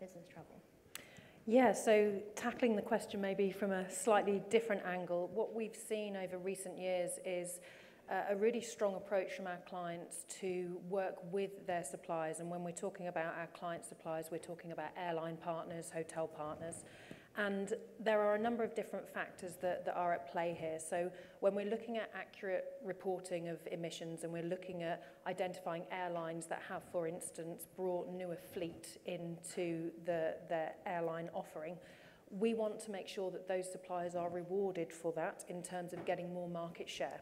business travel? Yeah, so tackling the question maybe from a slightly different angle, what we've seen over recent years is a really strong approach from our clients to work with their suppliers. And when we're talking about our client suppliers, we're talking about airline partners, hotel partners. And there are a number of different factors that are at play here. So when we're looking at accurate reporting of emissions and we're looking at identifying airlines that have, for instance, brought newer fleet into their airline offering, we want to make sure that those suppliers are rewarded for that in terms of getting more market share.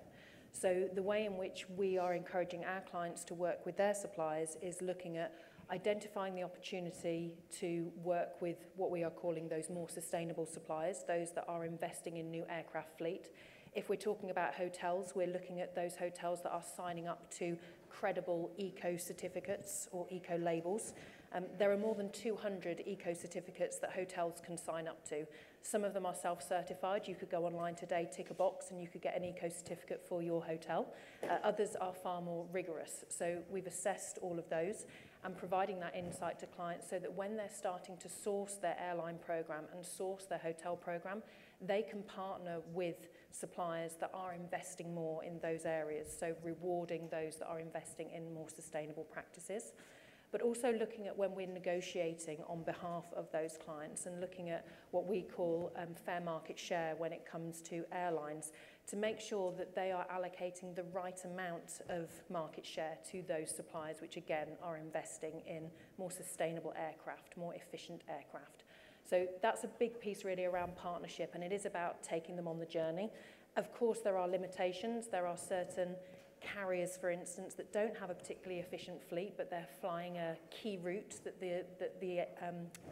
So the way in which we are encouraging our clients to work with their suppliers is looking at identifying the opportunity to work with what we are calling those more sustainable suppliers, those that are investing in new aircraft fleet. If we're talking about hotels, we're looking at those hotels that are signing up to credible eco certificates or eco labels. There are more than 200 eco certificates that hotels can sign up to. Some of them are self-certified. You could go online today, tick a box, and you could get an eco certificate for your hotel. Others are far more rigorous. So we've assessed all of those and providing that insight to clients so that when they're starting to source their airline program and source their hotel program, they can partner with suppliers that are investing more in those areas, so rewarding those that are investing in more sustainable practices. But also looking at when we're negotiating on behalf of those clients and looking at what we call fair market share when it comes to airlines, to make sure that they are allocating the right amount of market share to those suppliers, which again are investing in more sustainable aircraft, more efficient aircraft. So that's a big piece really around partnership, and it is about taking them on the journey. Of course, there are limitations. There are certain carriers, for instance, that don't have a particularly efficient fleet, but they're flying a key route that the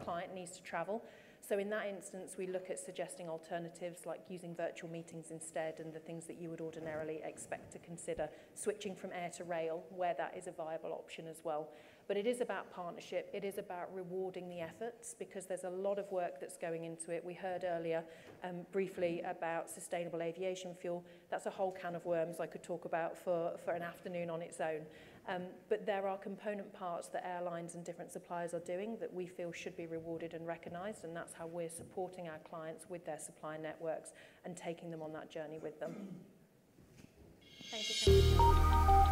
client needs to travel. So in that instance, we look at suggesting alternatives like using virtual meetings instead and the things that you would ordinarily expect to consider, switching from air to rail where that is a viable option as well. But it is about partnership. It is about rewarding the efforts because there's a lot of work that's going into it. We heard earlier briefly about sustainable aviation fuel. That's a whole can of worms I could talk about for an afternoon on its own. But there are component parts that airlines and different suppliers are doing that we feel should be rewarded and recognised, and that's how we're supporting our clients with their supplier networks and taking them on that journey with them. Thank you so much.